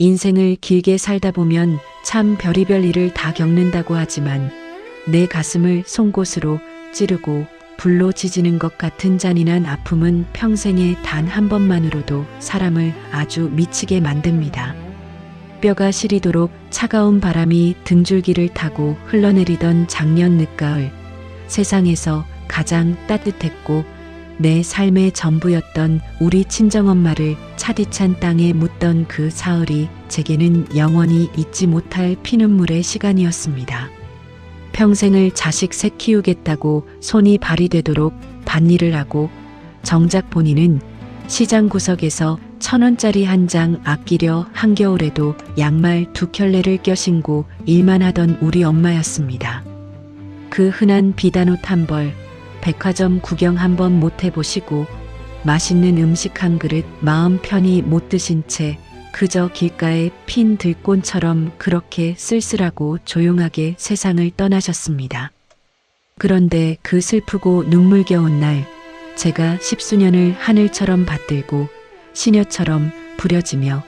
인생을 길게 살다 보면 참 별의별 일을 다 겪는다고 하지만 내 가슴을 송곳으로 찌르고 불로 지지는 것 같은 잔인한 아픔은 평생에 단 한 번만으로도 사람을 아주 미치게 만듭니다. 뼈가 시리도록 차가운 바람이 등줄기를 타고 흘러내리던 작년 늦가을, 세상에서 가장 따뜻했고 내 삶의 전부였던 우리 친정엄마를 차디찬 땅에 묻던 그 사흘이 제게는 영원히 잊지 못할 피눈물의 시간이었습니다. 평생을 자식 셋 키우겠다고 손이 발이 되도록 밭일을 하고 정작 본인은 시장 구석에서 1,000원짜리 한 장 아끼려 한겨울에도 양말 2켤레를 껴신고 일만 하던 우리 엄마였습니다. 그 흔한 비단옷 한 벌, 백화점 구경 한번 못 해보시고 맛있는 음식 한 그릇 마음 편히 못 드신 채 그저 길가에 핀 들꽃처럼 그렇게 쓸쓸하고 조용하게 세상을 떠나셨습니다. 그런데 그 슬프고 눈물겨운 날, 제가 10수년을 하늘처럼 받들고 시녀처럼 부려지며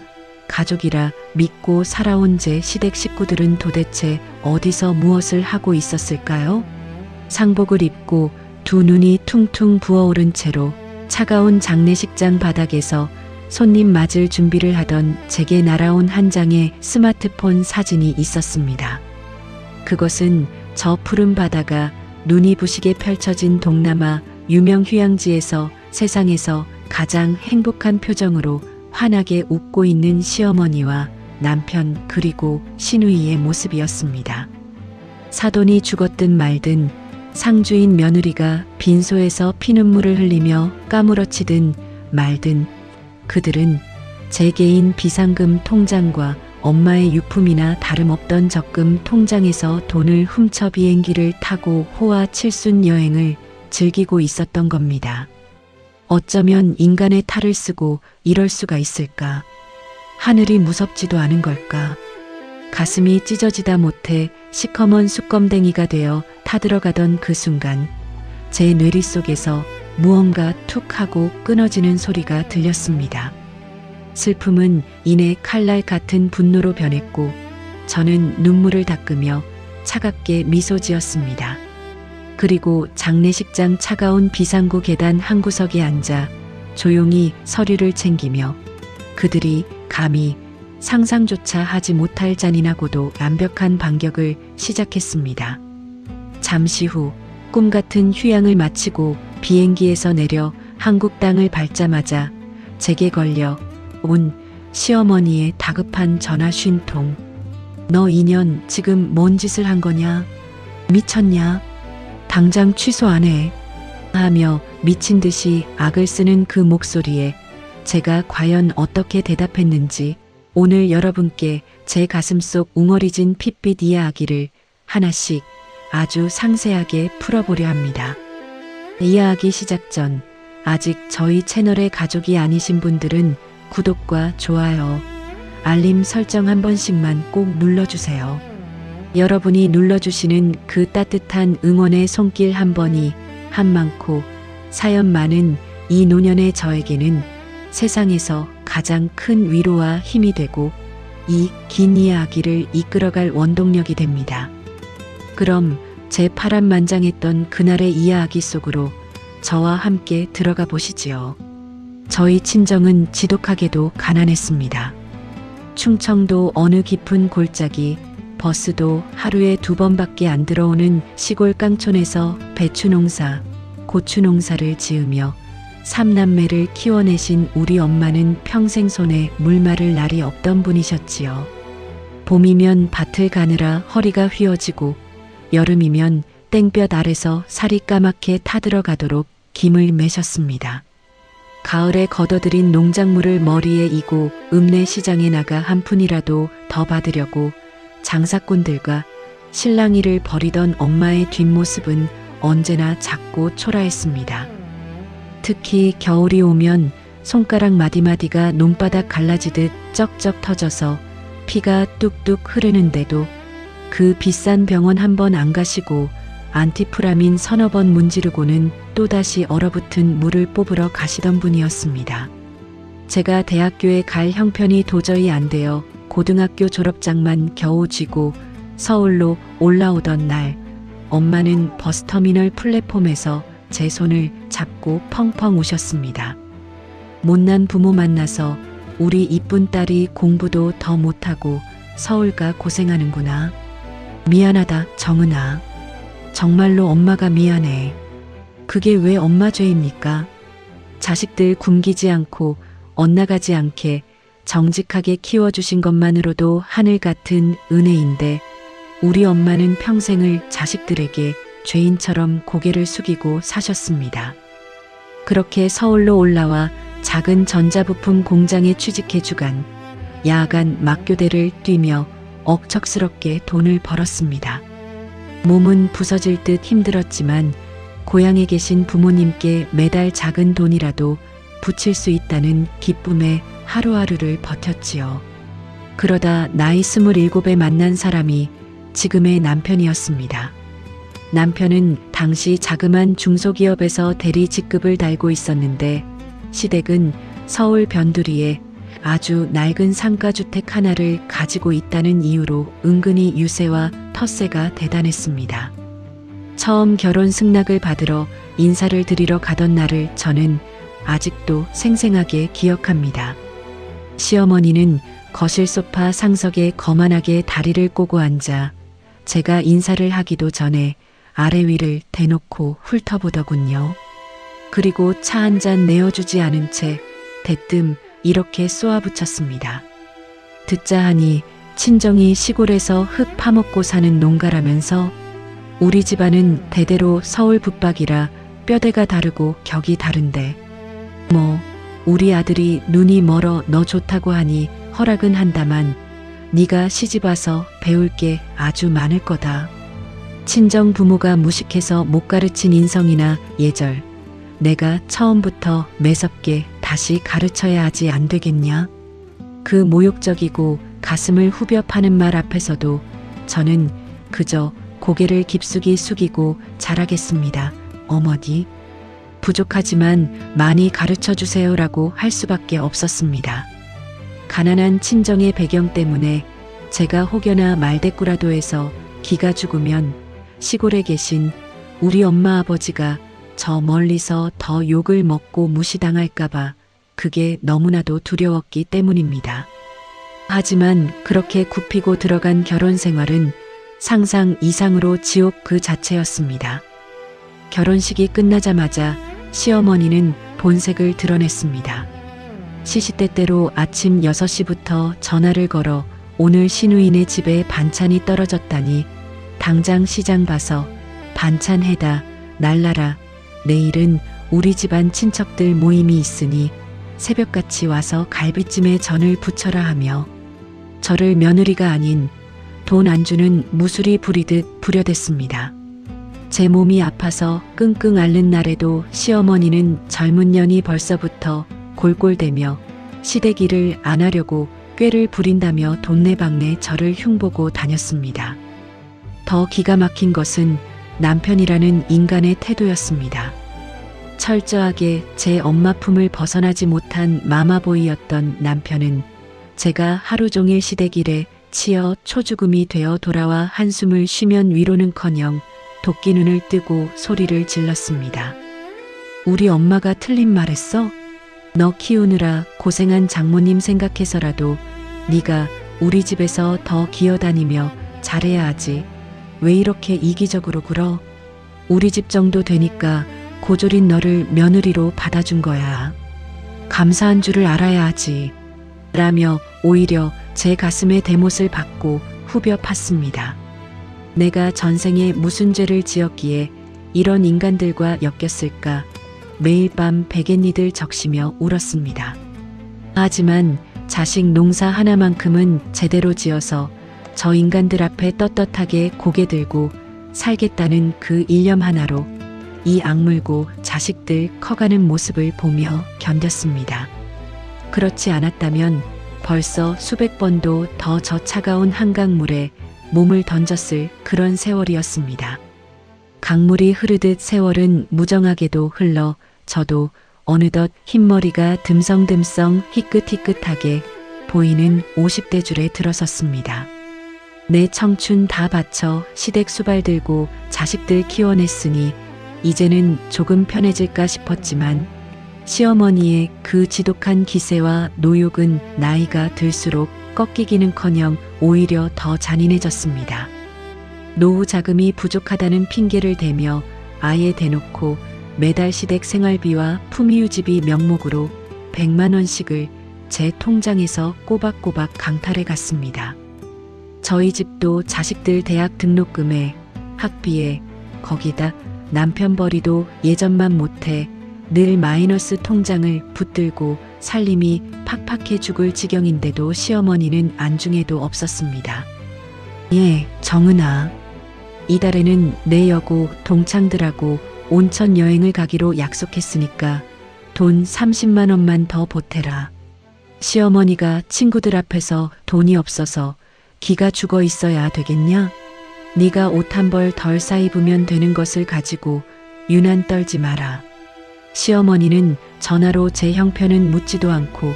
가족이라 믿고 살아온 제 시댁 식구들은 도대체 어디서 무엇을 하고 있었을까요? 상복을 입고 두 눈이 퉁퉁 부어오른 채로 차가운 장례식장 바닥에서 손님 맞을 준비를 하던 제게 날아온 한 장의 스마트폰 사진이 있었습니다. 그것은 저 푸른 바다가 눈이 부시게 펼쳐진 동남아 유명 휴양지에서 세상에서 가장 행복한 표정으로 환하게 웃고 있는 시어머니와 남편 그리고 시누이의 모습이었습니다. 사돈이 죽었든 말든 상주인 며느리가 빈소에서 피눈물을 흘리며 까무러치든 말든 그들은 제 개인 비상금 통장과 엄마의 유품이나 다름없던 적금 통장에서 돈을 훔쳐 비행기를 타고 호화 칠순 여행을 즐기고 있었던 겁니다. 어쩌면 인간의 탈을 쓰고 이럴 수가 있을까? 하늘이 무섭지도 않은 걸까? 가슴이 찢어지다 못해 시커먼 수검댕이가 되어 타들어가던 그 순간 제 뇌리 속에서 무언가 툭 하고 끊어지는 소리가 들렸습니다. 슬픔은 이내 칼날 같은 분노로 변했고 저는 눈물을 닦으며 차갑게 미소 지었습니다. 그리고 장례식장 차가운 비상구 계단 한 구석에 앉아 조용히 서류를 챙기며 그들이 감히 상상조차 하지 못할 잔인하고도 완벽한 반격을 시작했습니다. 잠시 후 꿈같은 휴양을 마치고 비행기에서 내려 한국 땅을 밟자마자 제게 걸려 온 시어머니의 다급한 전화 쉰통. 너 2년 지금 뭔 짓을 한 거냐? 미쳤냐? 당장 취소 안 해. 하며 미친 듯이 악을 쓰는 그 목소리에 제가 과연 어떻게 대답했는지 오늘 여러분께 제 가슴속 웅어리진 핏빛 이야기를 하나씩 아주 상세하게 풀어보려 합니다. 이야기 시작 전 아직 저희 채널의 가족이 아니신 분들은 구독과 좋아요, 알림 설정 한 번씩만 꼭 눌러주세요. 여러분이 눌러주시는 그 따뜻한 응원의 손길 한 번이 한 많고 사연 많은 이 노년의 저에게는 세상에서 가장 큰 위로와 힘이 되고 이 긴 이야기를 이끌어갈 원동력이 됩니다. 그럼 제 파란만장했던 그날의 이야기 속으로 저와 함께 들어가 보시지요. 저희 친정은 지독하게도 가난했습니다. 충청도 어느 깊은 골짜기 버스도 하루에 2번밖에 안 들어오는 시골 깡촌에서 배추 농사, 고추 농사를 지으며 3남매를 키워내신 우리 엄마는 평생 손에 물 마를 날이 없던 분이셨지요. 봄이면 밭을 가느라 허리가 휘어지고 여름이면 땡볕 아래서 살이 까맣게 타들어가도록 김을 매셨습니다. 가을에 걷어들인 농작물을 머리에 이고 읍내 시장에 나가 한 푼이라도 더 받으려고 장사꾼들과 실랑이를 벌이던 엄마의 뒷모습은 언제나 작고 초라했습니다. 특히 겨울이 오면 손가락 마디마디가 논바닥 갈라지듯 쩍쩍 터져서 피가 뚝뚝 흐르는데도 그 비싼 병원 한 번 안 가시고 안티프라민 서너 번 문지르고는 또다시 얼어붙은 물을 뽑으러 가시던 분이었습니다. 제가 대학교에 갈 형편이 도저히 안 되어 고등학교 졸업장만 겨우 쥐고 서울로 올라오던 날, 엄마는 버스터미널 플랫폼에서 제 손을 잡고 펑펑 우셨습니다. 못난 부모 만나서 우리 이쁜 딸이 공부도 더 못하고 서울 가 고생하는구나. 미안하다, 정은아. 정말로 엄마가 미안해. 그게 왜 엄마 죄입니까? 자식들 굶기지 않고 엇나가지 않게 정직하게 키워주신 것만으로도 하늘 같은 은혜인데, 우리 엄마는 평생을 자식들에게 죄인처럼 고개를 숙이고 사셨습니다. 그렇게 서울로 올라와 작은 전자부품 공장에 취직해 주간 야간 막교대를 뛰며 억척스럽게 돈을 벌었습니다. 몸은 부서질 듯 힘들었지만 고향에 계신 부모님께 매달 작은 돈이라도 붙일 수 있다는 기쁨에 하루하루를 버텼지요. 그러다 나이 27에 만난 사람이 지금의 남편이었습니다. 남편은 당시 자그만 중소기업에서 대리 직급을 달고 있었는데, 시댁은 서울 변두리에 아주 낡은 상가주택 하나를 가지고 있다는 이유로 은근히 유세와 텃세가 대단했습니다. 처음 결혼 승낙을 받으러 인사를 드리러 가던 날을 저는 아직도 생생하게 기억합니다. 시어머니는 거실 소파 상석에 거만하게 다리를 꼬고 앉아 제가 인사를 하기도 전에 아래 위를 대놓고 훑어보더군요. 그리고 차 한 잔 내어주지 않은 채 대뜸 이렇게 쏘아붙였습니다. 듣자 하니 친정이 시골에서 흙 파먹고 사는 농가라면서 우리 집안은 대대로 서울 붙박이라 뼈대가 다르고 격이 다른데 뭐 우리 아들이 눈이 멀어 너 좋다고 하니 허락은 한다만 네가 시집와서 배울 게 아주 많을 거다. 친정 부모가 무식해서 못 가르친 인성이나 예절, 내가 처음부터 매섭게 다시 가르쳐야 하지 안 되겠냐? 그 모욕적이고 가슴을 후벼 파는 말 앞에서도 저는 그저 고개를 깊숙이 숙이고 자라겠습니다. 어머니, 부족하지만 많이 가르쳐 주세요라고 할 수밖에 없었습니다. 가난한 친정의 배경 때문에 제가 혹여나 말대꾸라도 해서 기가 죽으면 시골에 계신 우리 엄마 아버지가 저 멀리서 더 욕을 먹고 무시당할까봐 그게 너무나도 두려웠기 때문입니다. 하지만 그렇게 굽히고 들어간 결혼 생활은 상상 이상으로 지옥 그 자체였습니다. 결혼식이 끝나자마자 시어머니는 본색을 드러냈습니다. 시시때때로 아침 6시부터 전화를 걸어 오늘 시누이네 집에 반찬이 떨어졌다니 당장 시장 봐서 반찬 해다 날라라. 내일은 우리 집안 친척들 모임이 있으니 새벽같이 와서 갈비찜에 전을 부쳐라 하며 저를 며느리가 아닌 돈 안 주는 무술이 부리듯 부려댔습니다. 제 몸이 아파서 끙끙 앓는 날에도 시어머니는 젊은 년이 벌써부터 골골대며 시댁 일을 안 하려고 꾀를 부린다며 돈내방네 저를 흉보고 다녔습니다. 더 기가 막힌 것은 남편이라는 인간의 태도였습니다. 철저하게 제 엄마 품을 벗어나지 못한 마마보이였던 남편은 제가 하루 종일 시댁 일에 치여 초죽음이 되어 돌아와 한숨을 쉬면 위로는커녕 도끼 눈을 뜨고 소리를 질렀습니다. 우리 엄마가 틀린 말했어? 너 키우느라 고생한 장모님 생각해서라도 네가 우리 집에서 더 기어다니며 잘해야 하지. 왜 이렇게 이기적으로 굴어? 우리 집 정도 되니까 고졸인 너를 며느리로 받아준 거야. 감사한 줄을 알아야 하지. 라며 오히려 제 가슴에 대못을 받고 후벼 팠습니다. 내가 전생에 무슨 죄를 지었기에 이런 인간들과 엮였을까 매일 밤 베갯니들 적시며 울었습니다. 하지만 자식 농사 하나만큼은 제대로 지어서 저 인간들 앞에 떳떳하게 고개 들고 살겠다는 그 일념 하나로 이 악물고 자식들 커가는 모습을 보며 견뎠습니다. 그렇지 않았다면 벌써 수백 번도 더 저 차가운 한강물에 몸을 던졌을 그런 세월이었습니다. 강물이 흐르듯 세월은 무정하게도 흘러 저도 어느덧 흰머리가 듬성듬성 희끗희끗하게 보이는 50대 줄에 들어섰습니다. 내 청춘 다 바쳐 시댁 수발 들고 자식들 키워냈으니 이제는 조금 편해질까 싶었지만 시어머니의 그 지독한 기세와 노욕은 나이가 들수록 꺾이기는커녕 오히려 더 잔인해졌습니다. 노후 자금이 부족하다는 핑계를 대며 아예 대놓고 매달 시댁 생활비와 품위유지비 명목으로 100만 원씩을 제 통장에서 꼬박꼬박 강탈해 갔습니다. 저희 집도 자식들 대학 등록금에 학비에 거기다 남편 벌이도 예전만 못해 늘 마이너스 통장을 붙들고 살림이 팍팍해 죽을 지경인데도 시어머니는 안중에도 없었습니다. 예, 정은아. 이달에는 내 여고 동창들하고 온천 여행을 가기로 약속했으니까 돈 30만 원만 더 보태라. 시어머니가 친구들 앞에서 돈이 없어서 기가 죽어 있어야 되겠냐? 네가 옷 한 벌 덜 사 입으면 되는 것을 가지고 유난 떨지 마라. 시어머니는 전화로 제 형편은 묻지도 않고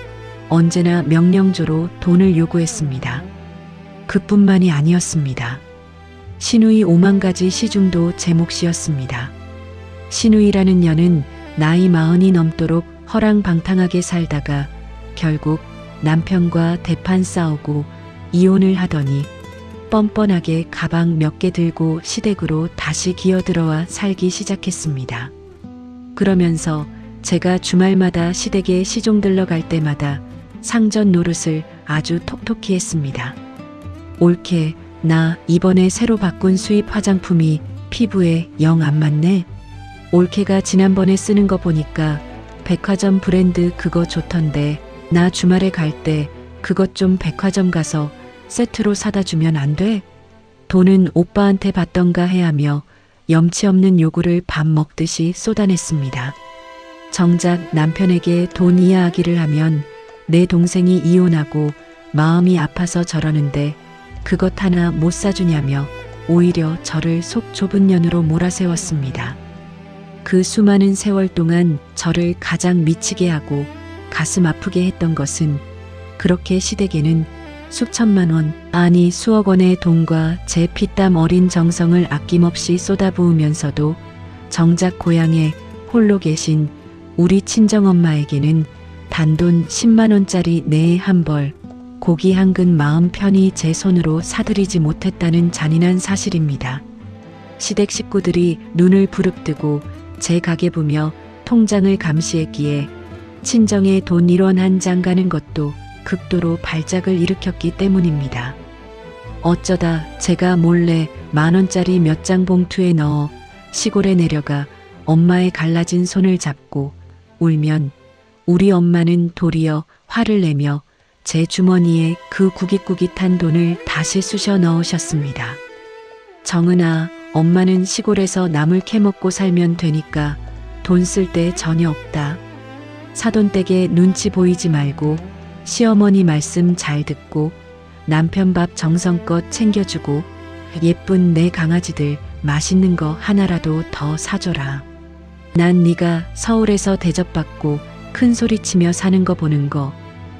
언제나 명령조로 돈을 요구했습니다. 그뿐만이 아니었습니다. 시누이 5만 가지 시중도 제 몫이었습니다. 시누이라는 년은 나이 40이 넘도록 허랑방탕하게 살다가 결국 남편과 대판 싸우고 이혼을 하더니 뻔뻔하게 가방 몇 개 들고 시댁으로 다시 기어들어와 살기 시작했습니다. 그러면서 제가 주말마다 시댁에 시종들러 갈 때마다 상전 노릇을 아주 톡톡히 했습니다. 옳게 나 이번에 새로 바꾼 수입 화장품이 피부에 영 안 맞네. 올케가 지난번에 쓰는 거 보니까 백화점 브랜드 그거 좋던데 나 주말에 갈 때 그것 좀 백화점 가서 세트로 사다 주면 안 돼? 돈은 오빠한테 받던가 해야며 염치 없는 요구를 밥 먹듯이 쏟아냈습니다. 정작 남편에게 돈 이야기를 하면 내 동생이 이혼하고 마음이 아파서 저러는데 그것 하나 못 사주냐며 오히려 저를 속 좁은 년으로 몰아세웠습니다. 그 수많은 세월 동안 저를 가장 미치게 하고 가슴 아프게 했던 것은 그렇게 시댁에는 수천만 원, 아니 수억 원의 돈과 제 피땀 어린 정성을 아낌없이 쏟아부으면서도 정작 고향에 홀로 계신 우리 친정엄마에게는 단돈 10만 원짜리 내 한 벌, 고기 한 근 마음 편히 제 손으로 사드리지 못했다는 잔인한 사실입니다. 시댁 식구들이 눈을 부릅뜨고 제 가게 보며 통장을 감시했기에 친정에 돈 1원 한 장 가는 것도 극도로 발작을 일으켰기 때문입니다. 어쩌다 제가 몰래 10,000원짜리 몇 장 봉투에 넣어 시골에 내려가 엄마의 갈라진 손을 잡고 울면 우리 엄마는 도리어 화를 내며 제 주머니에 그 구깃구깃한 돈을 다시 쑤셔 넣으셨습니다. 정은아, 엄마는 시골에서 나물 캐먹고 살면 되니까 돈 쓸 데 전혀 없다. 사돈댁에 눈치 보이지 말고 시어머니 말씀 잘 듣고 남편 밥 정성껏 챙겨주고 예쁜 내 강아지들 맛있는 거 하나라도 더 사줘라. 난 네가 서울에서 대접받고 큰 소리치며 사는 거 보는 거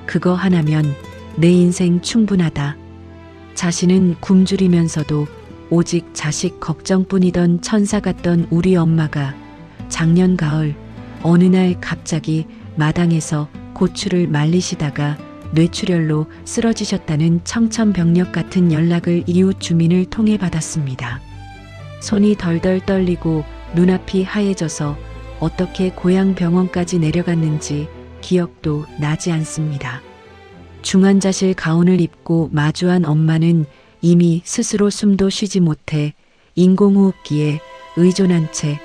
그거 하나면 내 인생 충분하다. 자신은 굶주리면서도 오직 자식 걱정뿐이던 천사 같던 우리 엄마가 작년 가을 어느 날 갑자기 마당에서 고추를 말리시다가 뇌출혈로 쓰러지셨다는 청천벽력 같은 연락을 이웃 주민을 통해 받았습니다. 손이 덜덜 떨리고 눈앞이 하얘져서 어떻게 고향 병원까지 내려갔는지 기억도 나지 않습니다. 중환자실 가운을 입고 마주한 엄마는 이미 스스로 숨도 쉬지 못해 인공호흡기에 의존한 채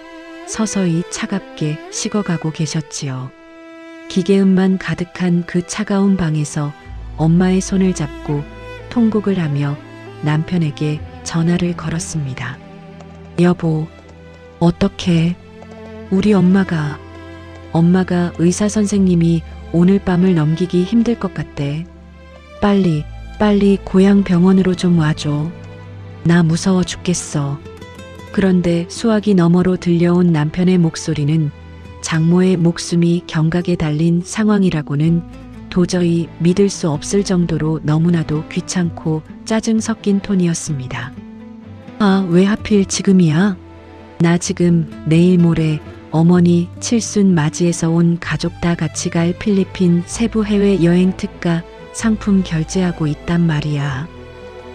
서서히 차갑게 식어가고 계셨지요. 기계음만 가득한 그 차가운 방에서 엄마의 손을 잡고 통곡을 하며 남편에게 전화를 걸었습니다. 여보, 어떡해? 우리 엄마가 의사 선생님이 오늘 밤을 넘기기 힘들 것 같대. 빨리 고향 병원으로 좀 와줘. 나 무서워 죽겠어. 그런데 수화기 너머로 들려온 남편의 목소리는 장모의 목숨이 경각에 달린 상황이라고는 도저히 믿을 수 없을 정도로 너무나도 귀찮고 짜증 섞인 톤이었습니다. 아, 왜 하필 지금이야? 나 지금 내일 모레 어머니 칠순 맞이해서 온 가족 다 같이 갈 필리핀 세부 해외 여행 특가 상품 결제하고 있단 말이야.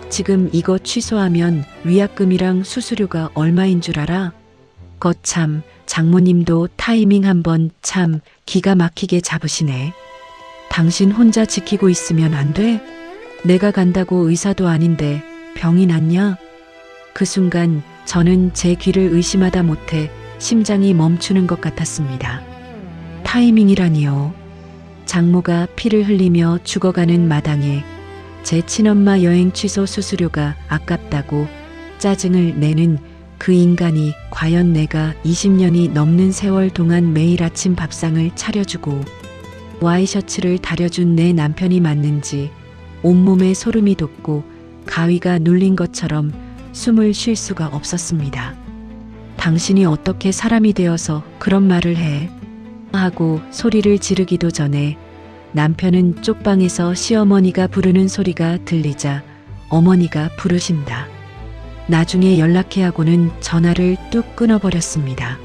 지금 이거 취소하면 위약금이랑 수수료가 얼마인 줄 알아? 거참 장모님도 타이밍 한번 참 기가 막히게 잡으시네. 당신 혼자 지키고 있으면 안 돼? 내가 간다고 의사도 아닌데 병이 났냐? 그 순간 저는 제 귀를 의심하다 못해 심장이 멈추는 것 같았습니다. 타이밍이라니요. 장모가 피를 흘리며 죽어가는 마당에 제 친엄마 여행 취소 수수료가 아깝다고 짜증을 내는 그 인간이 과연 내가 20년이 넘는 세월 동안 매일 아침 밥상을 차려주고 와이셔츠를 다려준 내 남편이 맞는지 온몸에 소름이 돋고 가위가 눌린 것처럼 숨을 쉴 수가 없었습니다. 당신이 어떻게 사람이 되어서 그런 말을 해? 하고 소리를 지르기도 전에 남편은 쪽방에서 시어머니가 부르는 소리가 들리자 어머니가 부르신다. 나중에 연락해 하고는 전화를 뚝 끊어버렸습니다.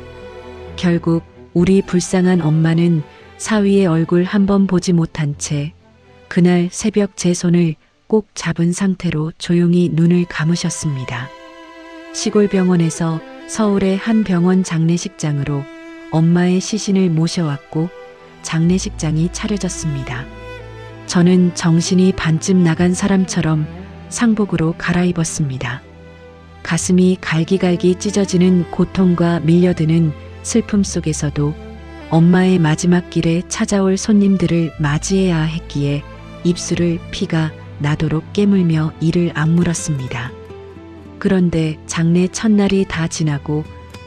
결국 우리 불쌍한 엄마는 사위의 얼굴 한번 보지 못한 채 그날 새벽 제 손을 꼭 잡은 상태로 조용히 눈을 감으셨습니다. 시골 병원에서 서울의 한 병원 장례식장으로 엄마의 시신을 모셔왔고 장례식장이 차려졌습니다. 저는 정신이 반쯤 나간 사람처럼 상복으로 갈아입었습니다. 가슴이 갈기갈기 찢어지는 고통과 밀려드는 슬픔 속에서도 엄마의 마지막 길에 찾아올 손님들을 맞이해야 했기에 입술을 피가 나도록 깨물며 이를 악물었습니다. 그런데 장례 첫날이 다 지나고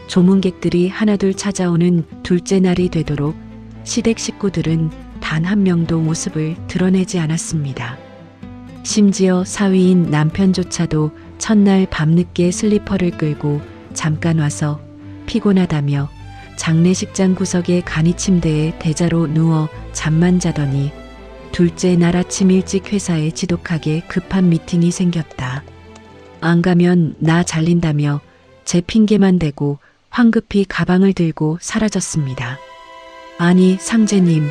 조문객들이 하나둘 찾아오는 둘째 날이 되도록 시댁 식구들은 단 한 명도 모습을 드러내지 않았습니다. 심지어 사위인 남편조차도 첫날 밤늦게 슬리퍼를 끌고 잠깐 와서 피곤하다며 장례식장 구석의 간이 침대에 대자로 누워 잠만 자더니 둘째 날 아침 일찍 회사에 지독하게 급한 미팅이 생겼다. 안 가면 나 잘린다며 제 핑계만 대고 황급히 가방을 들고 사라졌습니다. 아니 상제님,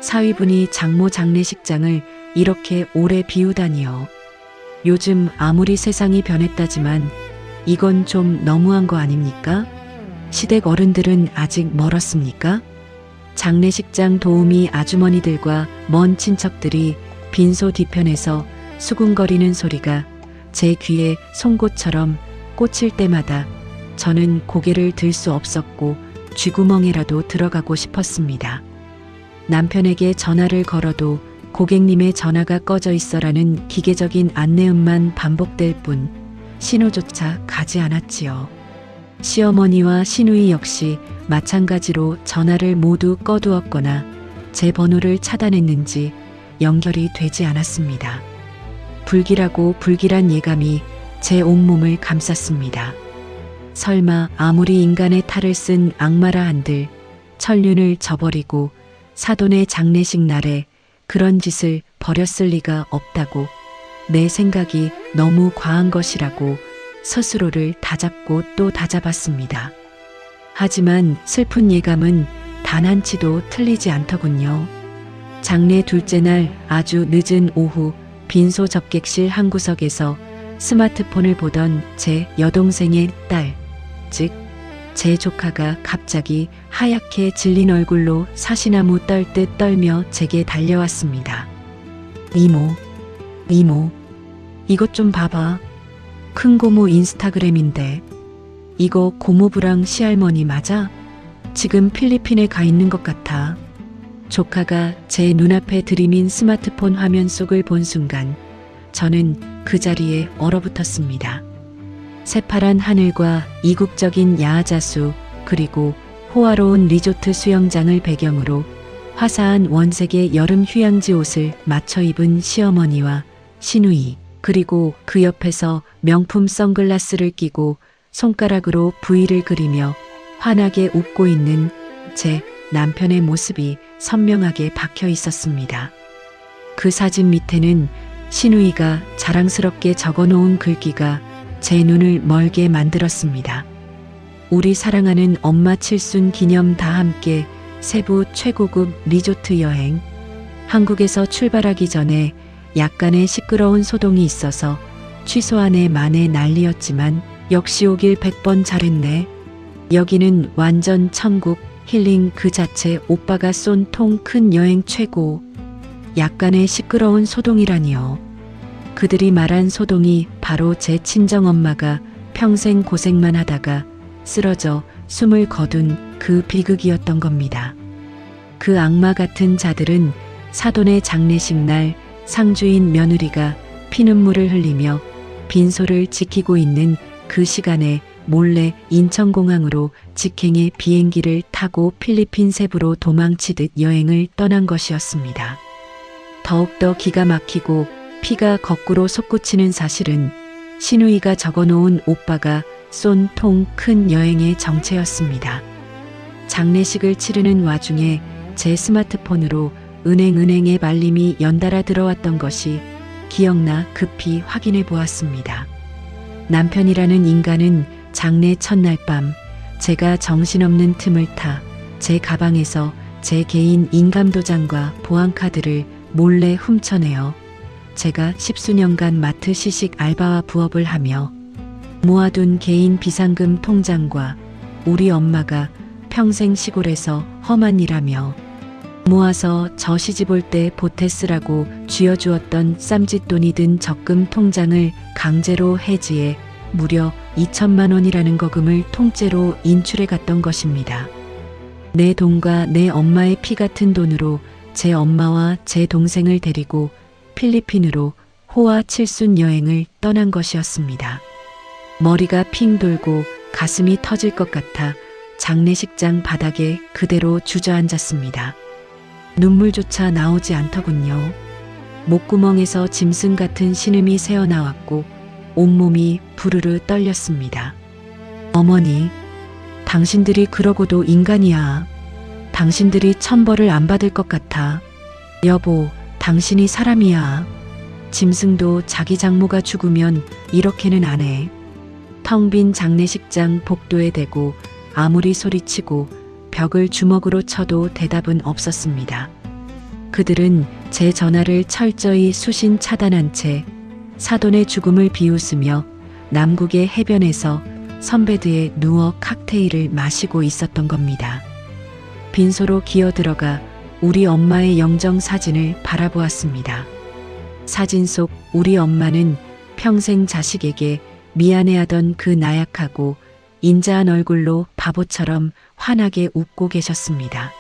사위분이 장모 장례식장을 이렇게 오래 비우다니요. 요즘 아무리 세상이 변했다지만 이건 좀 너무한 거 아닙니까? 시댁 어른들은 아직 멀었습니까? 장례식장 도우미 아주머니들과 먼 친척들이 빈소 뒤편에서 수군거리는 소리가 제 귀에 송곳처럼 꽂힐 때마다 저는 고개를 들 수 없었고 쥐구멍에라도 들어가고 싶었습니다. 남편에게 전화를 걸어도 고객님의 전화가 꺼져 있어라는 기계적인 안내음만 반복될 뿐 신호조차 가지 않았지요. 시어머니와 시누이 역시 마찬가지로 전화를 모두 꺼두었거나 제 번호를 차단했는지 연결이 되지 않았습니다. 불길하고 불길한 예감이 제 온몸을 감쌌습니다. 설마 아무리 인간의 탈을 쓴 악마라 한들 천륜을 저버리고 사돈의 장례식 날에 그런 짓을 벌였을 리가 없다고 내 생각이 너무 과한 것이라고 스스로를 다잡고 또 다잡았습니다. 하지만 슬픈 예감은 단 한치도 틀리지 않더군요. 장례 둘째 날 아주 늦은 오후 빈소 접객실 한 구석에서 스마트폰을 보던 제 여동생의 딸, 즉 제 조카가 갑자기 하얗게 질린 얼굴로 사시나무 떨듯 떨며 제게 달려왔습니다. 이모, 이것 좀 봐봐. 큰 고모 인스타그램인데 이거 고모부랑 시할머니 맞아? 지금 필리핀에 가 있는 것 같아. 조카가 제 눈앞에 들이민 스마트폰 화면 속을 본 순간 저는 그 자리에 얼어붙었습니다. 새파란 하늘과 이국적인 야자수 그리고 호화로운 리조트 수영장을 배경으로 화사한 원색의 여름 휴양지 옷을 맞춰 입은 시어머니와 시누이 그리고 그 옆에서 명품 선글라스를 끼고 손가락으로 V를 그리며 환하게 웃고 있는 제 남편의 모습이 선명하게 박혀 있었습니다. 그 사진 밑에는 신우이가 자랑스럽게 적어놓은 글귀가 제 눈을 멀게 만들었습니다. 우리 사랑하는 엄마 칠순 기념 다 함께 세부 최고급 리조트 여행. 한국에서 출발하기 전에 약간의 시끄러운 소동이 있어서 취소안에 만에 난리였지만 역시 오길 100번 잘했네. 여기는 완전 천국, 힐링 그 자체. 오빠가 쏜 통 큰 여행 최고. 약간의 시끄러운 소동이라니요. 그들이 말한 소동이 바로 제 친정엄마가 평생 고생만 하다가 쓰러져 숨을 거둔 그 비극이었던 겁니다. 그 악마 같은 자들은 사돈의 장례식 날 상주인 며느리가 피눈물을 흘리며 빈소를 지키고 있는 그 시간에 몰래 인천공항으로 직행의 비행기를 타고 필리핀 세부로 도망치듯 여행을 떠난 것이었습니다. 더욱더 기가 막히고 피가 거꾸로 솟구치는 사실은 신우이가 적어놓은 오빠가 쏜 통 큰 여행의 정체였습니다. 장례식을 치르는 와중에 제 스마트폰으로 은행의 알림이 연달아 들어왔던 것이 기억나 급히 확인해 보았습니다. 남편이라는 인간은 장례 첫날 밤 제가 정신없는 틈을 타 제 가방에서 제 개인 인감도장과 보안카드를 몰래 훔쳐내어 제가 10수년간 마트 시식 알바와 부업을 하며 모아둔 개인 비상금 통장과 우리 엄마가 평생 시골에서 험한 일하며 모아서 저 시집올 때 보태 쓰라고 쥐어주었던 쌈짓돈이 든 적금 통장을 강제로 해지해 무려 2천만 원이라는 거금을 통째로 인출해 갔던 것입니다. 내 돈과 내 엄마의 피 같은 돈으로 제 엄마와 제 동생을 데리고 필리핀으로 호화 칠순 여행을 떠난 것이었습니다. 머리가 핑 돌고 가슴이 터질 것 같아 장례식장 바닥에 그대로 주저앉았습니다. 눈물조차 나오지 않더군요. 목구멍에서 짐승 같은 신음이 새어나왔고 온몸이 부르르 떨렸습니다. 어머니, 당신들이 그러고도 인간이야. 당신들이 천벌을 안 받을 것 같아. 여보, 당신이 사람이야. 짐승도 자기 장모가 죽으면 이렇게는 안 해. 텅 빈 장례식장 복도에 대고 아무리 소리치고 벽을 주먹으로 쳐도 대답은 없었습니다. 그들은 제 전화를 철저히 수신 차단한 채 사돈의 죽음을 비웃으며 남국의 해변에서 선베드에 누워 칵테일을 마시고 있었던 겁니다. 빈소로 기어들어가 우리 엄마의 영정 사진을 바라보았습니다. 사진 속 우리 엄마는 평생 자식에게 미안해하던 그 나약하고 인자한 얼굴로 바보처럼 환하게 웃고 계셨습니다.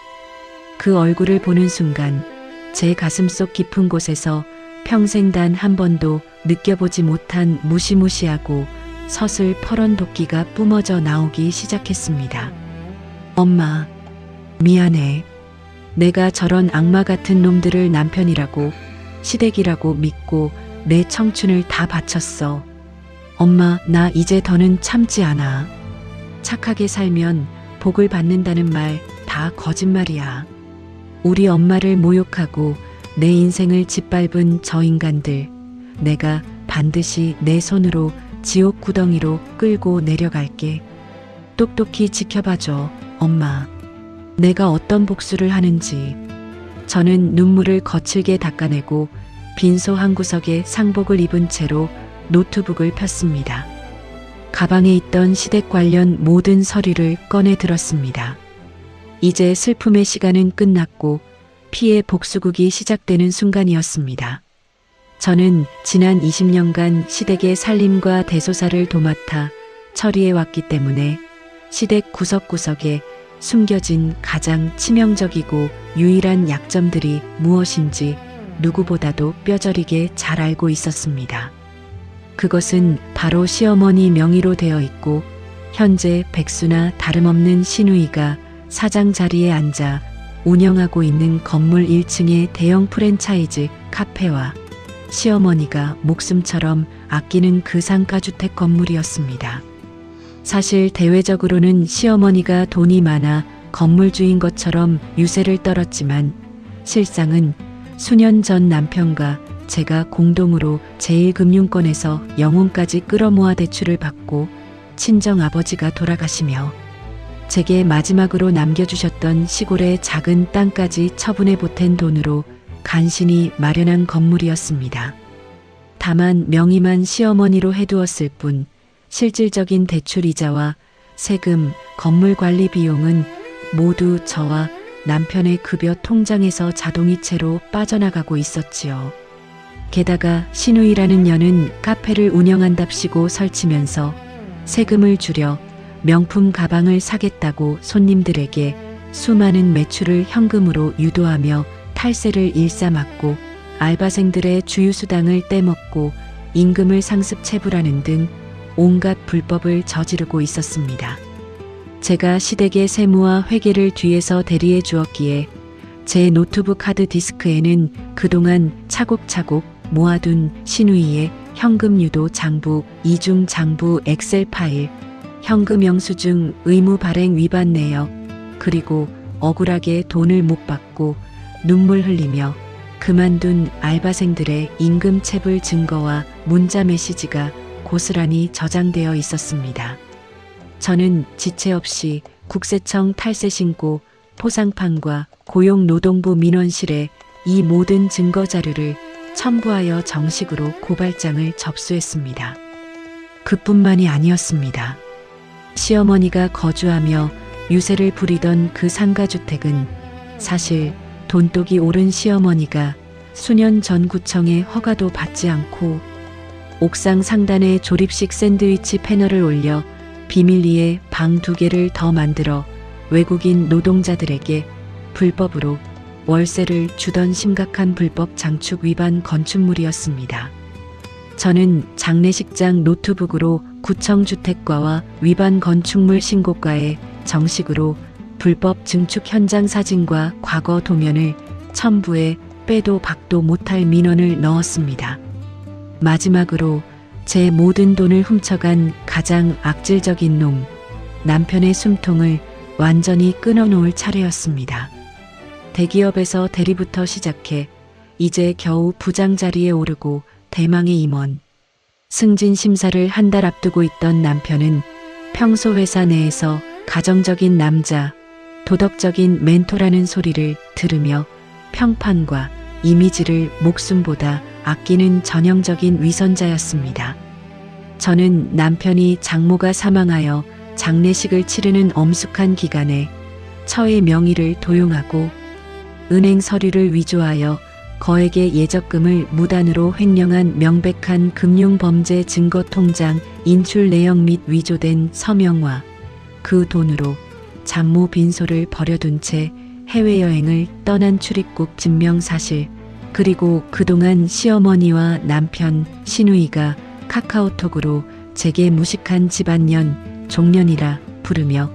그 얼굴을 보는 순간 제 가슴속 깊은 곳에서 평생 단 한 번도 느껴보지 못한 무시무시하고 서슬퍼런 도끼가 뿜어져 나오기 시작했습니다. 엄마, 미안해. 내가 저런 악마 같은 놈들을 남편이라고 시댁이라고 믿고 내 청춘을 다 바쳤어. 엄마, 나 이제 더는 참지 않아. 착하게 살면 복을 받는다는 말 다 거짓말이야. 우리 엄마를 모욕하고 내 인생을 짓밟은 저 인간들, 내가 반드시 내 손으로 지옥 구덩이로 끌고 내려갈게. 똑똑히 지켜봐줘, 엄마. 내가 어떤 복수를 하는지. 저는 눈물을 거칠게 닦아내고 빈소 한 구석에 상복을 입은 채로 노트북을 폈습니다. 가방에 있던 시댁 관련 모든 서류를 꺼내 들었습니다. 이제 슬픔의 시간은 끝났고 피의 복수극이 시작되는 순간이었습니다. 저는 지난 20년간 시댁의 살림과 대소사를 도맡아 처리해왔기 때문에 시댁 구석구석에 숨겨진 가장 치명적이고 유일한 약점들이 무엇인지 누구보다도 뼈저리게 잘 알고 있었습니다. 그것은 바로 시어머니 명의로 되어 있고 현재 백수나 다름없는 신우이가 사장 자리에 앉아 운영하고 있는 건물 1층의 대형 프랜차이즈 카페와 시어머니가 목숨처럼 아끼는 그 상가주택 건물이었습니다. 사실 대외적으로는 시어머니가 돈이 많아 건물주인 것처럼 유세를 떨었지만 실상은 수년 전 남편과 제가 공동으로 제1금융권에서 영혼까지 끌어모아 대출을 받고 친정아버지가 돌아가시며 제게 마지막으로 남겨주셨던 시골의 작은 땅까지 처분해 보탠 돈으로 간신히 마련한 건물이었습니다. 다만 명의만 시어머니로 해두었을 뿐 실질적인 대출 이자와 세금, 건물 관리 비용은 모두 저와 남편의 급여 통장에서 자동이체로 빠져나가고 있었지요. 게다가 신우이라는 년은 카페를 운영한답시고 설치면서 세금을 줄여 명품 가방을 사겠다고 손님들에게 수많은 매출을 현금으로 유도하며 탈세를 일삼았고 알바생들의 주유수당을 떼먹고 임금을 상습 체불하는 등 온갖 불법을 저지르고 있었습니다. 제가 시댁의 세무와 회계를 뒤에서 대리해 주었기에 제 노트북 하드디스크에는 그동안 차곡차곡 모아둔 신우이의 현금 유도 장부, 이중 장부 엑셀 파일, 현금 영수증 의무 발행 위반 내역, 그리고 억울하게 돈을 못 받고 눈물 흘리며 그만둔 알바생들의 임금 체불 증거와 문자 메시지가 고스란히 저장되어 있었습니다. 저는 지체 없이 국세청 탈세 신고, 포상판과 고용노동부 민원실에 이 모든 증거 자료를 첨부하여 정식으로 고발장을 접수했습니다. 그뿐만이 아니었습니다. 시어머니가 거주하며 유세를 부리던 그 상가주택은 사실 돈독이 오른 시어머니가 수년 전 구청에 허가도 받지 않고 옥상 상단에 조립식 샌드위치 패널을 올려 비밀리에 방 2개를 더 만들어 외국인 노동자들에게 불법으로 월세를 주던 심각한 불법 장축 위반 건축물이었습니다. 저는 장례식장 노트북으로 구청 주택과와 위반 건축물 신고과에 정식으로 불법 증축 현장 사진과 과거 도면을 첨부해 빼도 박도 못할 민원을 넣었습니다. 마지막으로 제 모든 돈을 훔쳐간 가장 악질적인 놈, 남편의 숨통을 완전히 끊어놓을 차례였습니다. 대기업에서 대리부터 시작해 이제 겨우 부장 자리에 오르고 대망의 임원, 승진 심사를 한 달 앞두고 있던 남편은 평소 회사 내에서 가정적인 남자, 도덕적인 멘토라는 소리를 들으며 평판과 이미지를 목숨보다 아끼는 전형적인 위선자였습니다. 저는 남편이 장모가 사망하여 장례식을 치르는 엄숙한 기간에 처의 명의를 도용하고 은행 서류를 위조하여 거액의 예적금을 무단으로 횡령한 명백한 금융범죄 증거통장 인출 내역 및 위조된 서명과 그 돈으로 장모 빈소를 버려둔 채 해외여행을 떠난 출입국 증명사실, 그리고 그동안 시어머니와 남편, 시누이가 카카오톡으로 제게 무식한 집안년, 종년이라 부르며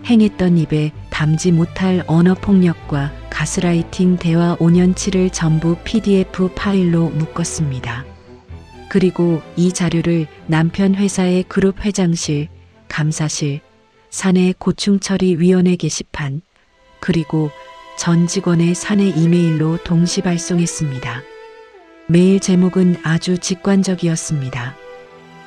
행했던 입에 담지 못할 언어폭력과 가스라이팅 대화 5년치를 전부 PDF 파일로 묶었습니다. 그리고 이 자료를 남편 회사의 그룹 회장실, 감사실, 사내 고충처리위원회 게시판, 그리고 전 직원의 사내 이메일로 동시 발송했습니다. 메일 제목은 아주 직관적이었습니다.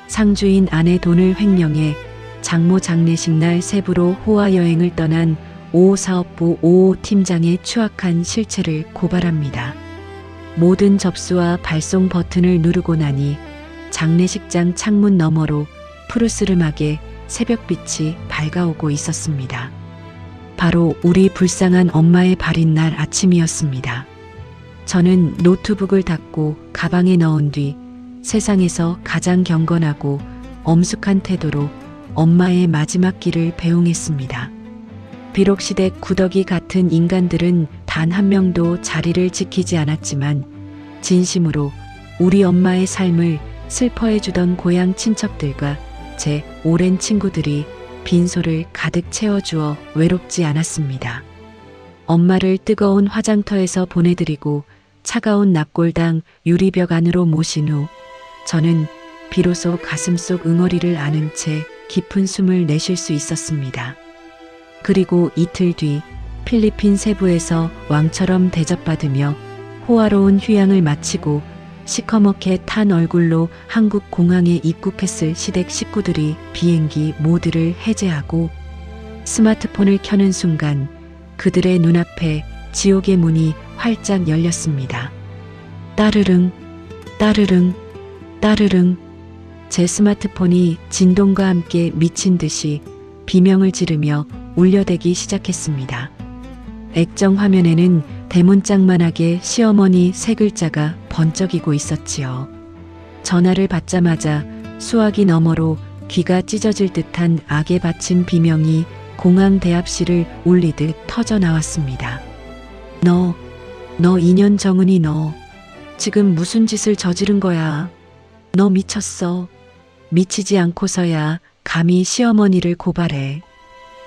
상주인 아내 돈을 횡령해 장모 장례식 날 세부로 호화 여행을 떠난 5호 사업부 5호 팀장의 추악한 실체를 고발합니다. 모든 접수와 발송 버튼을 누르고 나니 장례식장 창문 너머로 푸르스름하게 새벽빛이 밝아오고 있었습니다. 바로 우리 불쌍한 엄마의 발인 날 아침이었습니다. 저는 노트북을 닫고 가방에 넣은 뒤 세상에서 가장 경건하고 엄숙한 태도로 엄마의 마지막 길을 배웅했습니다. 비록 시댁 구더기 같은 인간들은 단 한 명도 자리를 지키지 않았지만 진심으로 우리 엄마의 삶을 슬퍼해주던 고향 친척들과 제 오랜 친구들이 빈소를 가득 채워주어 외롭지 않았습니다. 엄마를 뜨거운 화장터에서 보내드리고 차가운 납골당 유리벽 안으로 모신 후 저는 비로소 가슴속 응어리를 아는 채 깊은 숨을 내쉴 수 있었습니다. 그리고 이틀 뒤 필리핀 세부에서 왕처럼 대접받으며 호화로운 휴양을 마치고 시커멓게 탄 얼굴로 한국 공항에 입국했을 시댁 식구들이 비행기 모드를 해제하고 스마트폰을 켜는 순간 그들의 눈앞에 지옥의 문이 활짝 열렸습니다. 따르릉, 따르릉, 따르릉. 제 스마트폰이 진동과 함께 미친 듯이 비명을 지르며 울려대기 시작했습니다. 액정 화면에는 대문짝만하게 시어머니 세 글자가 번쩍이고 있었지요. 전화를 받자마자 수화기 너머로 귀가 찢어질 듯한 악에 바친 비명이 공항 대합실을 울리듯 터져 나왔습니다. 너 2년 정은이 너 지금 무슨 짓을 저지른 거야? 너 미쳤어. 미치지 않고서야 감히 시어머니를 고발해.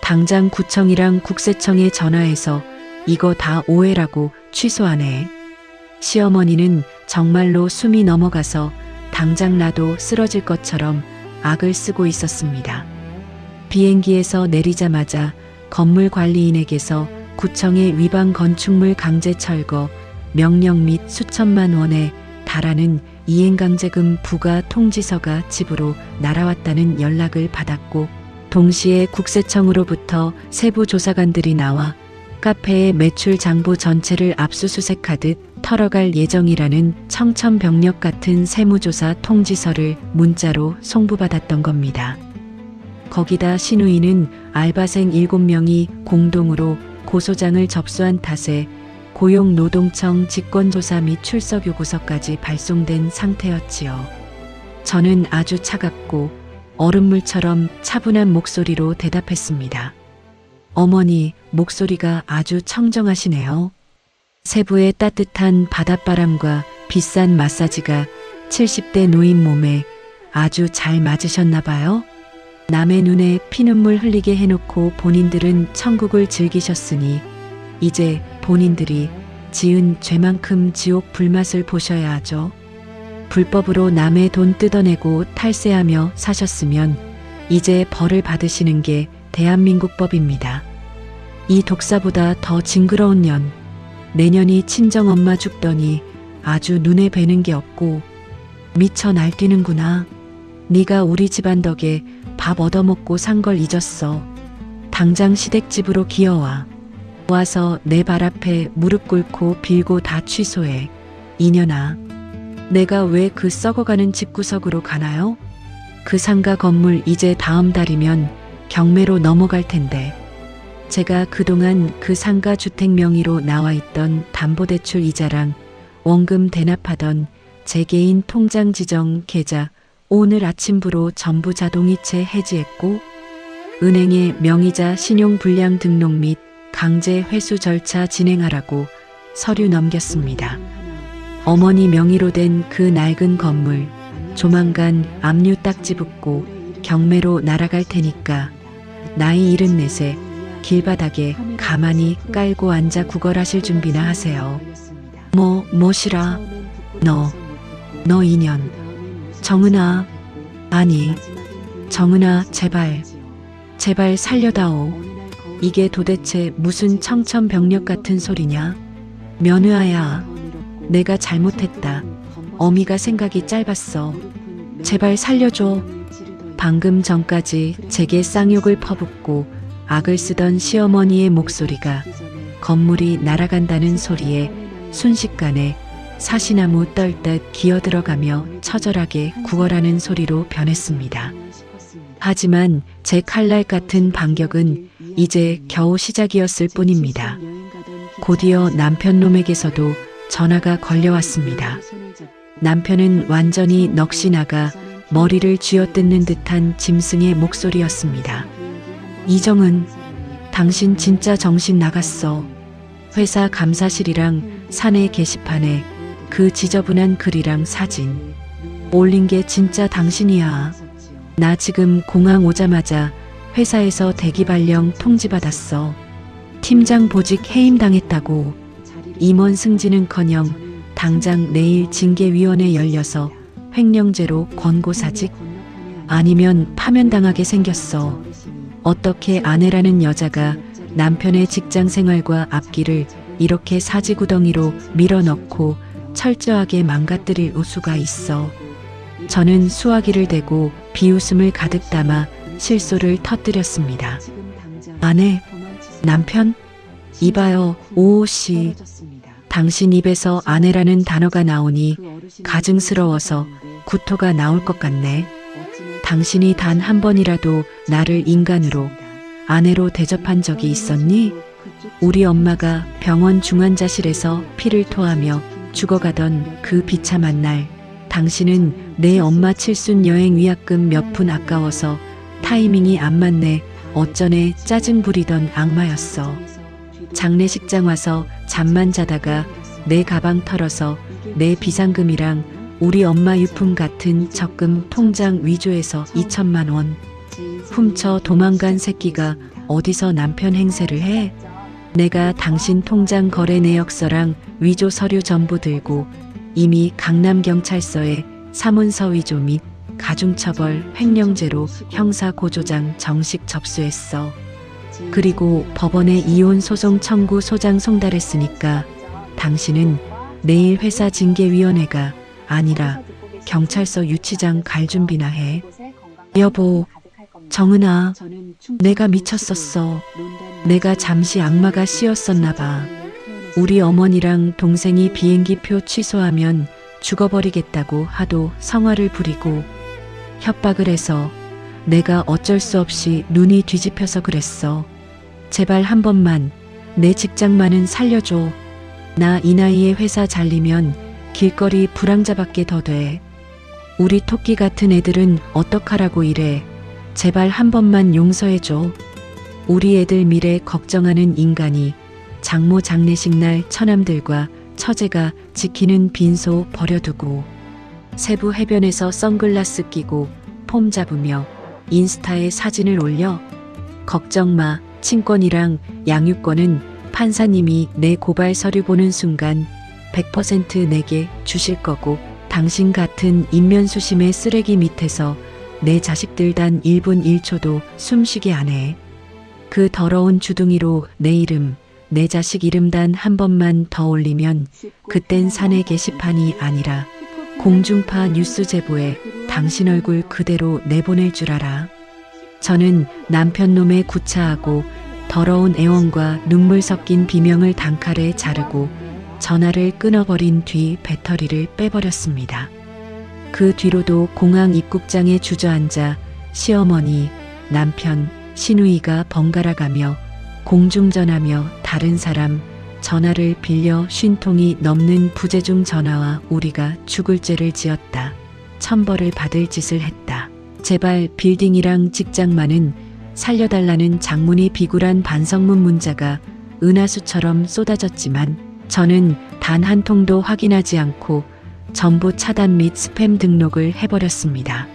당장 구청이랑 국세청에 전화해서 이거 다 오해라고 취소하네. 시어머니는 정말로 숨이 넘어가서 당장 나도 쓰러질 것처럼 악을 쓰고 있었습니다. 비행기에서 내리자마자 건물 관리인에게서 구청의 위반 건축물 강제 철거 명령 및 수천만 원에 달하는 이행강제금 부과 통지서가 집으로 날아왔다는 연락을 받았고 동시에 국세청으로부터 세부 조사관들이 나와 카페의 매출 장부 전체를 압수수색하듯 털어갈 예정이라는 청천벽력 같은 세무조사 통지서를 문자로 송부받았던 겁니다. 거기다 신우이는 알바생 7명이 공동으로 고소장을 접수한 탓에 고용노동청 직권조사 및 출석요구서까지 발송된 상태였지요. 저는 아주 차갑고 얼음물처럼 차분한 목소리로 대답했습니다. 어머니, 목소리가 아주 청정하시네요. 세부의 따뜻한 바닷바람과 비싼 마사지가 70대 노인 몸에 아주 잘 맞으셨나 봐요. 남의 눈에 피눈물 흘리게 해놓고 본인들은 천국을 즐기셨으니 이제 본인들이 지은 죄만큼 지옥 불맛을 보셔야 하죠. 불법으로 남의 돈 뜯어내고 탈세하며 사셨으면 이제 벌을 받으시는 게 대한민국 법입니다. 이 독사보다 더 징그러운 년, 내년이 친정엄마 죽더니 아주 눈에 뵈는 게 없고 미쳐 날뛰는구나. 네가 우리 집안 덕에 밥 얻어먹고 산 걸 잊었어. 당장 시댁집으로 기어와. 와서 내 발 앞에 무릎 꿇고 빌고 다 취소해. 이년아, 내가 왜 그 썩어가는 집구석으로 가나요? 그 상가 건물 이제 다음 달이면 경매로 넘어갈 텐데 제가 그동안 그 상가 주택 명의로 나와 있던 담보대출 이자랑 원금 대납하던 제 개인 통장 지정 계좌 오늘 아침부로 전부 자동이체 해지했고 은행에 명의자 신용불량 등록 및 강제 회수 절차 진행하라고 서류 넘겼습니다. 어머니 명의로 된 그 낡은 건물 조만간 압류 딱지 붙고 경매로 날아갈 테니까 나이 74세 길바닥에 가만히 깔고 앉아 구걸하실 준비나 하세요. 뭐시라? 너 인연. 정은아, 아니, 정은아, 제발 살려다오. 이게 도대체 무슨 청천벽력 같은 소리냐? 며느아야, 내가 잘못했다. 어미가 생각이 짧았어. 제발 살려줘. 방금 전까지 제게 쌍욕을 퍼붓고 악을 쓰던 시어머니의 목소리가 건물이 날아간다는 소리에 순식간에 사시나무 떨듯 기어들어가며 처절하게 구걸하는 소리로 변했습니다. 하지만 제 칼날 같은 반격은 이제 겨우 시작이었을 뿐입니다. 곧이어 남편놈에게서도 전화가 걸려왔습니다. 남편은 완전히 넋이 나가 머리를 쥐어뜯는 듯한 짐승의 목소리였습니다. 이정은, 당신 진짜 정신 나갔어. 회사 감사실이랑 사내 게시판에 그 지저분한 글이랑 사진 올린 게 진짜 당신이야. 나 지금 공항 오자마자 회사에서 대기 발령 통지받았어. 팀장 보직 해임당했다고. 임원 승진은커녕 당장 내일 징계위원회 열려서 횡령죄로 권고사직 아니면 파면당하게 생겼어. 어떻게 아내라는 여자가 남편의 직장 생활과 앞길을 이렇게 사지구덩이로 밀어넣고 철저하게 망가뜨릴 우수가 있어. 저는 수화기를 대고 비웃음을 가득 담아 실소를 터뜨렸습니다. 아내, 남편? 이봐요, 오오씨. 당신 입에서 아내라는 단어가 나오니 가증스러워서 구토가 나올 것 같네. 당신이 단 한 번이라도 나를 인간으로, 아내로 대접한 적이 있었니? 우리 엄마가 병원 중환자실에서 피를 토하며 죽어가던 그 비참한 날, 당신은 내 엄마 칠순 여행 위약금 몇 푼 아까워서 타이밍이 안 맞네 어쩌네 짜증 부리던 악마였어. 장례식장 와서 잠만 자다가 내 가방 털어서 내 비상금이랑 우리 엄마 유품 같은 적금 통장 위조해서 2천만 원 훔쳐 도망간 새끼가 어디서 남편 행세를 해? 내가 당신 통장 거래 내역서랑 위조 서류 전부 들고 이미 강남경찰서에 사문서 위조 및 가중처벌 횡령죄로 형사고조장 정식 접수했어. 그리고 법원에 이혼 소송 청구 소장 송달했으니까 당신은 내일 회사 징계위원회가 아니라 경찰서 유치장 갈 준비나 해. 여보, 정은아, 내가 미쳤었어. 내가 잠시 악마가 씌었었나 봐. 우리 어머니랑 동생이 비행기표 취소하면 죽어버리겠다고 하도 성화를 부리고 협박을 해서 내가 어쩔 수 없이 눈이 뒤집혀서 그랬어. 제발 한 번만 내 직장만은 살려줘. 나 이 나이에 회사 잘리면 길거리 불황자밖에 더 돼. 우리 토끼 같은 애들은 어떡하라고 이래. 제발 한 번만 용서해줘. 우리 애들 미래 걱정하는 인간이 장모 장례식 날 처남들과 처제가 지키는 빈소 버려두고 세부 해변에서 선글라스 끼고 폼 잡으며 인스타에 사진을 올려. 걱정 마. 친권이랑 양육권은 판사님이 내 고발 서류 보는 순간 100% 내게 주실 거고 당신 같은 인면수심의 쓰레기 밑에서 내 자식들 단 1분 1초도 숨쉬게 안 해. 그 더러운 주둥이로 내 이름, 내 자식 이름 단 한 번만 더 올리면 그땐 사내 게시판이 아니라 공중파 뉴스 제보에 당신 얼굴 그대로 내보낼 줄 알아. 저는 남편 놈의 구차하고 더러운 애원과 눈물 섞인 비명을 단칼에 자르고 전화를 끊어버린 뒤 배터리를 빼버렸습니다. 그 뒤로도 공항 입국장에 주저앉아 시어머니, 남편, 시누이가 번갈아 가며 공중전하며 다른 사람 전화를 빌려 50통이 넘는 부재중 전화와 우리가 죽을 죄를 지었다. 천벌을 받을 짓을 했다. 제발 빌딩이랑 직장만은 살려달라는 장문이 비굴한 반성문 문자가 은하수처럼 쏟아졌지만 저는 단 한 통도 확인하지 않고 전부 차단 및 스팸 등록을 해버렸습니다.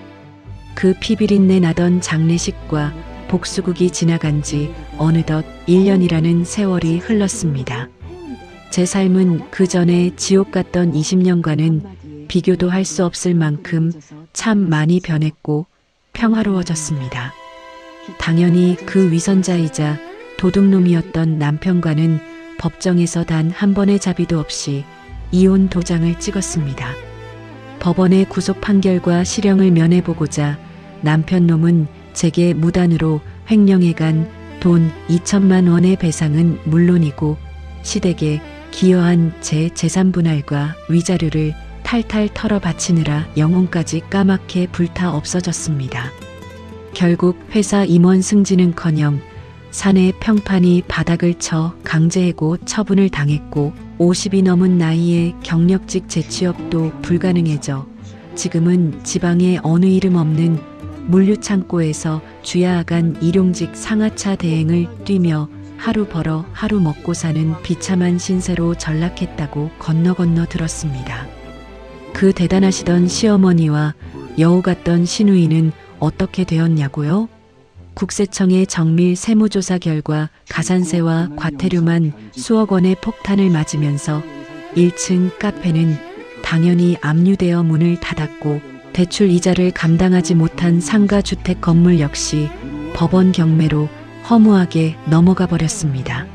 그 피비린내 나던 장례식과 복수국이 지나간 지 어느덧 1년이라는 세월이 흘렀습니다. 제 삶은 그 전에 지옥 같던 20년과는 비교도 할 수 없을 만큼 참 많이 변했고 평화로워졌습니다. 당연히 그 위선자이자 도둑놈이었던 남편과는 법정에서 단 한 번의 자비도 없이 이혼 도장을 찍었습니다. 법원의 구속 판결과 실형을 면해보고자 남편 놈은 제게 무단으로 횡령해간 돈 2천만 원의 배상은 물론이고 시댁에 기여한 제 재산 분할과 위자료를 탈탈 털어 바치느라 영혼까지 까맣게 불타 없어졌습니다. 결국 회사 임원 승진은커녕 사내 평판이 바닥을 쳐 강제해고 처분을 당했고 50이 넘은 나이에 경력직 재취업도 불가능해져 지금은 지방의 어느 이름 없는 물류창고에서 주야간 일용직 상하차 대행을 뛰며 하루 벌어 하루 먹고 사는 비참한 신세로 전락했다고 건너 들었습니다. 그 대단하시던 시어머니와 여우 같던 시누이는 어떻게 되었냐고요? 국세청의 정밀 세무조사 결과 가산세와 과태료만 수억 원의 폭탄을 맞으면서 1층 카페는 당연히 압류되어 문을 닫았고 대출 이자를 감당하지 못한 상가주택 건물 역시 법원 경매로 허무하게 넘어가 버렸습니다.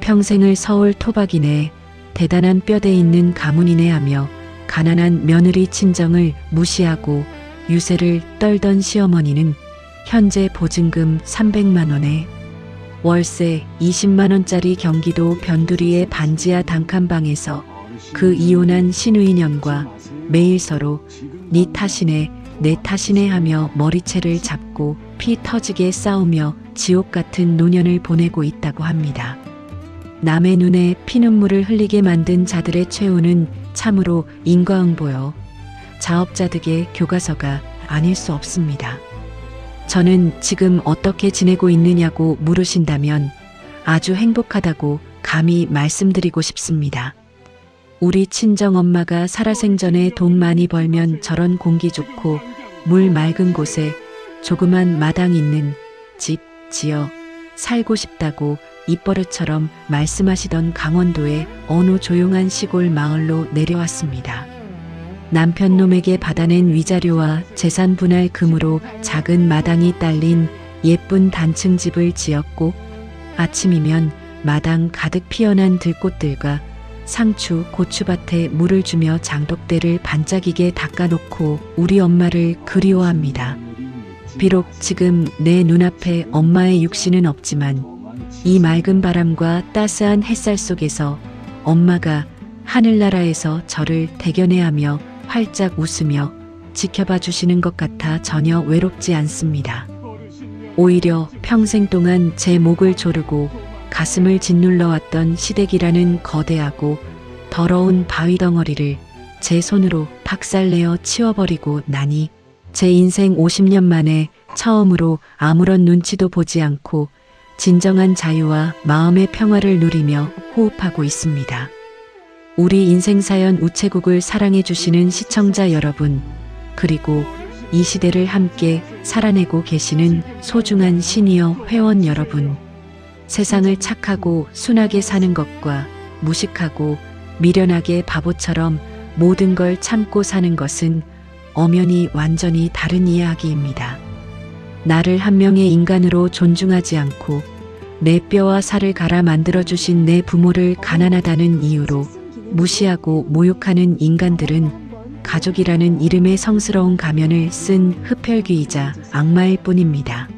평생을 서울 토박이네, 대단한 뼈대 있는 가문이네 하며 가난한 며느리 친정을 무시하고 유세를 떨던 시어머니는 현재 보증금 300만 원에 월세 20만 원짜리 경기도 변두리의 반지하 단칸방에서 그 이혼한 시누이년과 매일 서로 네 탓이네 내 탓이네 하며 머리채를 잡고 피 터지게 싸우며 지옥 같은 노년을 보내고 있다고 합니다. 남의 눈에 피눈물을 흘리게 만든 자들의 최후는 참으로 인과응보여 자업자득의 교과서가 아닐 수 없습니다. 저는 지금 어떻게 지내고 있느냐고 물으신다면 아주 행복하다고 감히 말씀드리고 싶습니다. 우리 친정엄마가 살아생전에 돈 많이 벌면 저런 공기 좋고 물 맑은 곳에 조그만 마당 있는 집 지어 살고 싶다고 입버릇처럼 말씀하시던 강원도의 어느 조용한 시골 마을로 내려왔습니다. 남편 놈에게 받아낸 위자료와 재산 분할 금으로 작은 마당이 딸린 예쁜 단층 집을 지었고 아침이면 마당 가득 피어난 들꽃들과 상추, 고추밭에 물을 주며 장독대를 반짝이게 닦아놓고 우리 엄마를 그리워합니다. 비록 지금 내 눈앞에 엄마의 육신은 없지만 이 맑은 바람과 따스한 햇살 속에서 엄마가 하늘나라에서 저를 대견해하며 활짝 웃으며 지켜봐 주시는 것 같아 전혀 외롭지 않습니다. 오히려 평생 동안 제 목을 조르고 가슴을 짓눌러 왔던 시댁이라는 거대하고 더러운 바위 덩어리를 제 손으로 박살내어 치워버리고 나니 제 인생 50년 만에 처음으로 아무런 눈치도 보지 않고 진정한 자유와 마음의 평화를 누리며 호흡하고 있습니다. 우리 인생사연 우체국을 사랑해 주시는 시청자 여러분, 그리고 이 시대를 함께 살아내고 계시는 소중한 시니어 회원 여러분, 세상을 착하고 순하게 사는 것과 무식하고 미련하게 바보처럼 모든 걸 참고 사는 것은 엄연히 완전히 다른 이야기입니다. 나를 한 명의 인간으로 존중하지 않고 내 뼈와 살을 갈아 만들어주신 내 부모를 가난하다는 이유로 무시하고 모욕하는 인간들은 가족이라는 이름의 성스러운 가면을 쓴 흡혈귀이자 악마일 뿐입니다.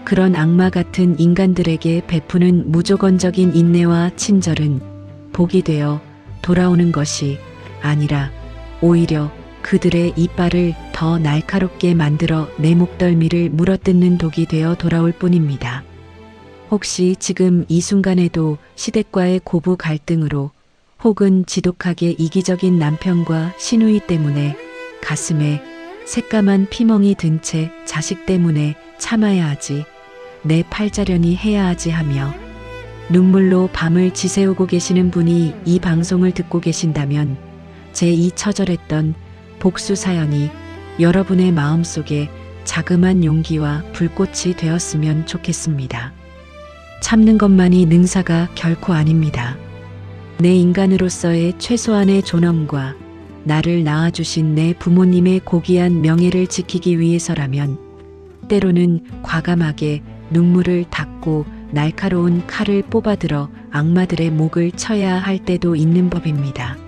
그런 악마 같은 인간들에게 베푸는 무조건적인 인내와 친절은 복이 되어 돌아오는 것이 아니라 오히려 그들의 이빨을 더 날카롭게 만들어 내 목덜미를 물어뜯는 독이 되어 돌아올 뿐입니다. 혹시 지금 이 순간에도 시댁과의 고부 갈등으로 혹은 지독하게 이기적인 남편과 시누이 때문에 가슴에 새까만 피멍이 든 채 자식 때문에 참아야 하지, 내 팔자련이 해야 하지 하며 눈물로 밤을 지새우고 계시는 분이 이 방송을 듣고 계신다면 제 이 처절했던 복수 사연이 여러분의 마음속에 자그만 용기와 불꽃이 되었으면 좋겠습니다. 참는 것만이 능사가 결코 아닙니다. 내 인간으로서의 최소한의 존엄과 나를 낳아주신 내 부모님의 고귀한 명예를 지키기 위해서라면 때로는 과감하게 눈물을 닦고 날카로운 칼을 뽑아들어 악마들의 목을 쳐야 할 때도 있는 법입니다.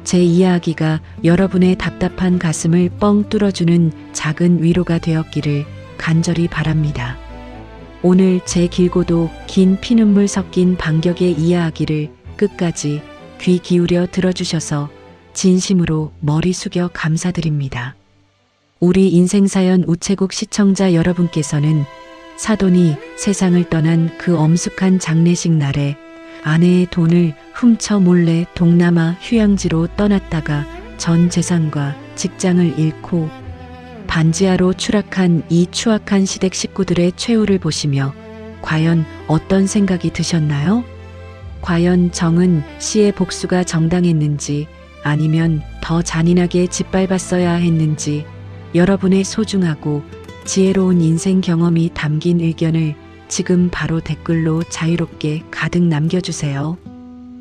제 이야기가 여러분의 답답한 가슴을 뻥 뚫어주는 작은 위로가 되었기를 간절히 바랍니다. 오늘 제 길고도 긴 피눈물 섞인 반격의 이야기를 끝까지 귀 기울여 들어주셔서 진심으로 머리 숙여 감사드립니다. 우리 인생사연 우체국 시청자 여러분께서는 사돈이 세상을 떠난 그 엄숙한 장례식 날에 아내의 돈을 훔쳐 몰래 동남아 휴양지로 떠났다가 전 재산과 직장을 잃고 반지하로 추락한 이 추악한 시댁 식구들의 최후를 보시며 과연 어떤 생각이 드셨나요? 과연 정은 씨의 복수가 정당했는지 아니면 더 잔인하게 짓밟았어야 했는지 여러분의 소중하고 지혜로운 인생 경험이 담긴 의견을 지금 바로 댓글로 자유롭게 가득 남겨주세요.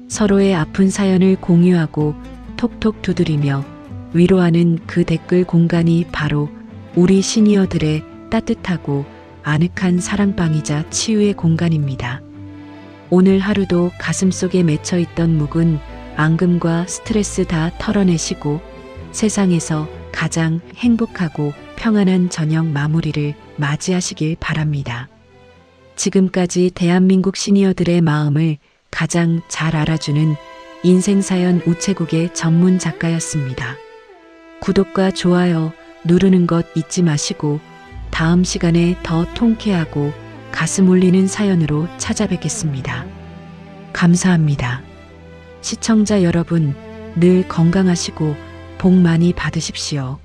서로의 아픈 사연을 공유하고 톡톡 두드리며 위로하는 그 댓글 공간이 바로 우리 시니어들의 따뜻하고 아늑한 사랑방이자 치유의 공간입니다. 오늘 하루도 가슴속에 맺혀있던 묵은 앙금과 스트레스 다 털어내시고 세상에서 가장 행복하고 평안한 저녁 마무리를 맞이하시길 바랍니다. 지금까지 대한민국 시니어들의 마음을 가장 잘 알아주는 인생사연 우체국의 전문 작가였습니다. 구독과 좋아요 누르는 것 잊지 마시고 다음 시간에 더 통쾌하고 가슴 울리는 사연으로 찾아뵙겠습니다. 감사합니다. 시청자 여러분, 늘 건강하시고 복 많이 받으십시오.